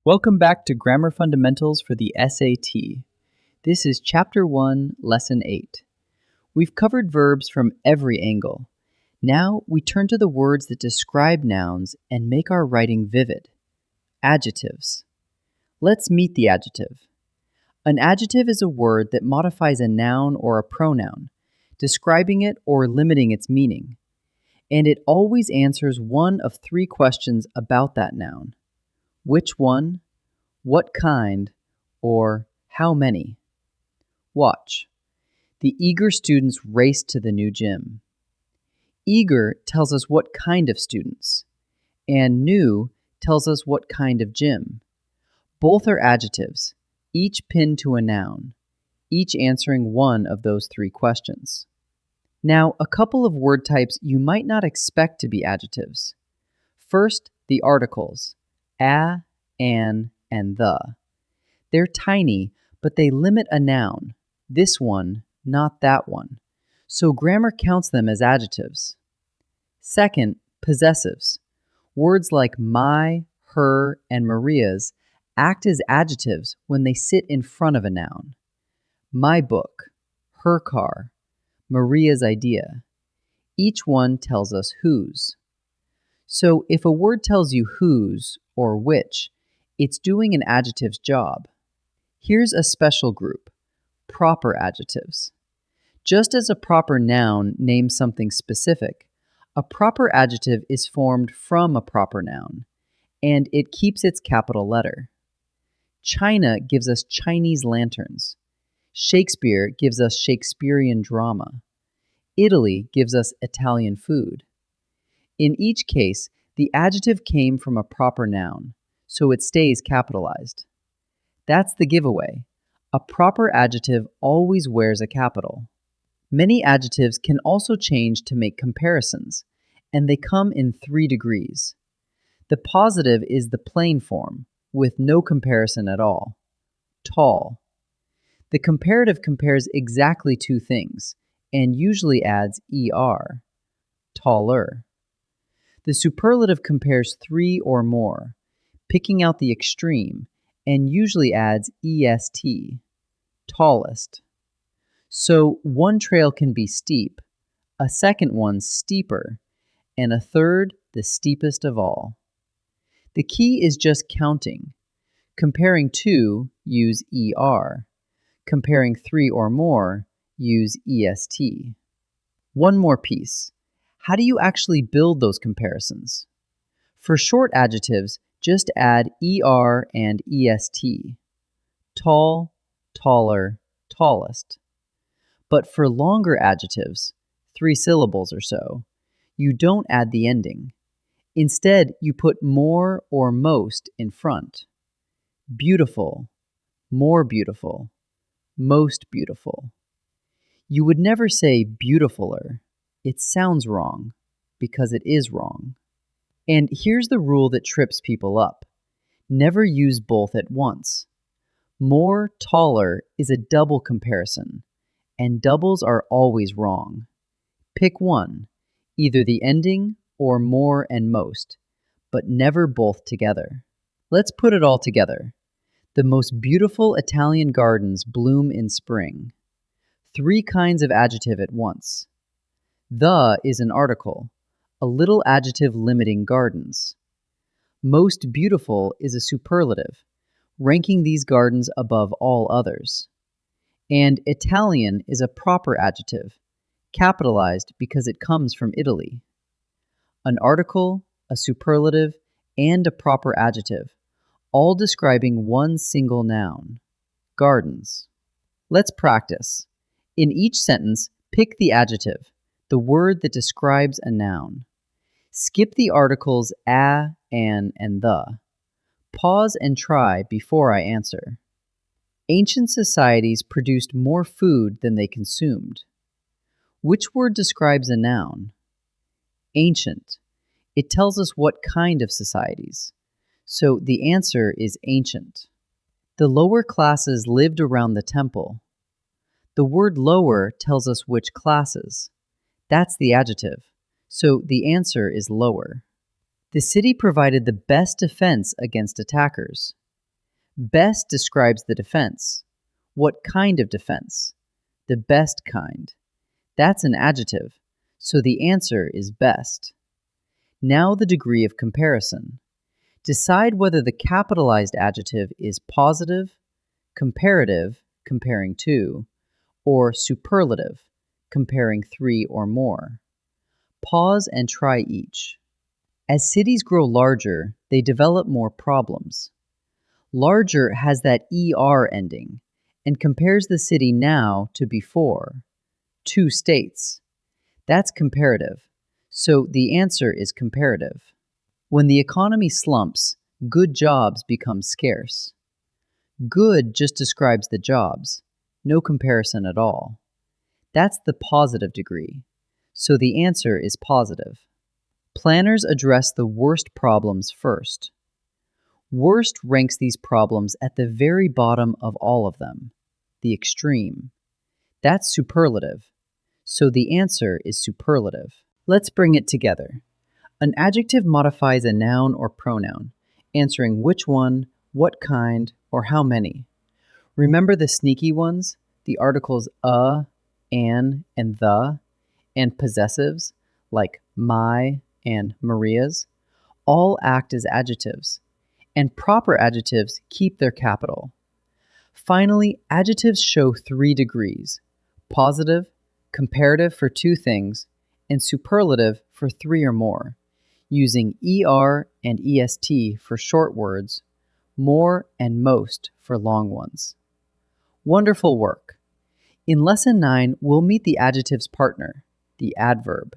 Welcome back to Grammar Fundamentals for the SAT. This is Chapter 1, Lesson 8. We've covered verbs from every angle. Now we turn to the words that describe nouns and make our writing vivid. Adjectives. Let's meet the adjective. An adjective is a word that modifies a noun or a pronoun, describing it or limiting its meaning. And it always answers one of three questions about that noun. Which one, what kind, or how many? Watch. The eager students raced to the new gym. Eager tells us what kind of students, and new tells us what kind of gym. Both are adjectives, each pinned to a noun, each answering one of those three questions. Now, a couple of word types you might not expect to be adjectives. First, the articles. A, an, and the. They're tiny, but they limit a noun. This one, not that one. So grammar counts them as adjectives. Second, possessives. Words like my, her, and Maria's act as adjectives when they sit in front of a noun. My book, her car, Maria's idea. Each one tells us whose. So if a word tells you whose or which, it's doing an adjective's job. Here's a special group, proper adjectives. Just as a proper noun names something specific, a proper adjective is formed from a proper noun, and it keeps its capital letter. China gives us Chinese lanterns. Shakespeare gives us Shakespearean drama. Italy gives us Italian food. In each case, the adjective came from a proper noun, so it stays capitalized. That's the giveaway. A proper adjective always wears a capital. Many adjectives can also change to make comparisons, and they come in 3 degrees. The positive is the plain form, with no comparison at all. Tall. The comparative compares exactly 2 things, and usually adds er. Taller. The superlative compares 3 or more, picking out the extreme, and usually adds est. Tallest. So one trail can be steep, a second one steeper, and a third the steepest of all. The key is just counting. Comparing 2, use er. Comparing 3 or more, use est. One more piece. How do you actually build those comparisons? For short adjectives, just add er and est. Tall, taller, tallest. But for longer adjectives, 3 syllables or so, you don't add the ending. Instead, you put more or most in front. Beautiful, more beautiful, most beautiful. You would never say beautifuler. It sounds wrong, because it is wrong. And here's the rule that trips people up. Never use both at once. More, taller is a double comparison, and doubles are always wrong. Pick one, either the ending or more and most, but never both together. Let's put it all together. The most beautiful Italian gardens bloom in spring. 3 kinds of adjective at once. The is an article, a little adjective limiting gardens. Most beautiful is a superlative, ranking these gardens above all others. And Italian is a proper adjective, capitalized because it comes from Italy. An article, a superlative, and a proper adjective, all describing one single noun, gardens. Let's practice. In each sentence, pick the adjective, the word that describes a noun. Skip the articles a, an, and the. Pause and try before I answer. Ancient societies produced more food than they consumed. Which word describes a noun? Ancient. It tells us what kind of societies. So the answer is ancient. The lower classes lived around the temple. The word lower tells us which classes. That's the adjective, so the answer is lower. The city provided the best defense against attackers. Best describes the defense. What kind of defense? The best kind. That's an adjective, so the answer is best. Now the degree of comparison. Decide whether the capitalized adjective is positive, comparative, comparing two, or superlative, comparing three or more. Pause and try each. As cities grow larger, they develop more problems. Larger has that ER ending and compares the city now to before. 2 states. That's comparative, so the answer is comparative. When the economy slumps, good jobs become scarce. Good just describes the jobs, no comparison at all. That's the positive degree, so the answer is positive. Planners address the worst problems first. Worst ranks these problems at the very bottom of all of them, the extreme. That's superlative, so the answer is superlative. Let's bring it together. An adjective modifies a noun or pronoun, answering which one, what kind, or how many. Remember the sneaky ones, the articles a, an, and the, and possessives, like my and Maria's, all act as adjectives, and proper adjectives keep their capital. Finally, adjectives show 3 degrees: positive, comparative for 2 things, and superlative for 3 or more, using ER and EST for short words, more and most for long ones. Wonderful work! In Lesson 9, we'll meet the adjective's partner, the adverb.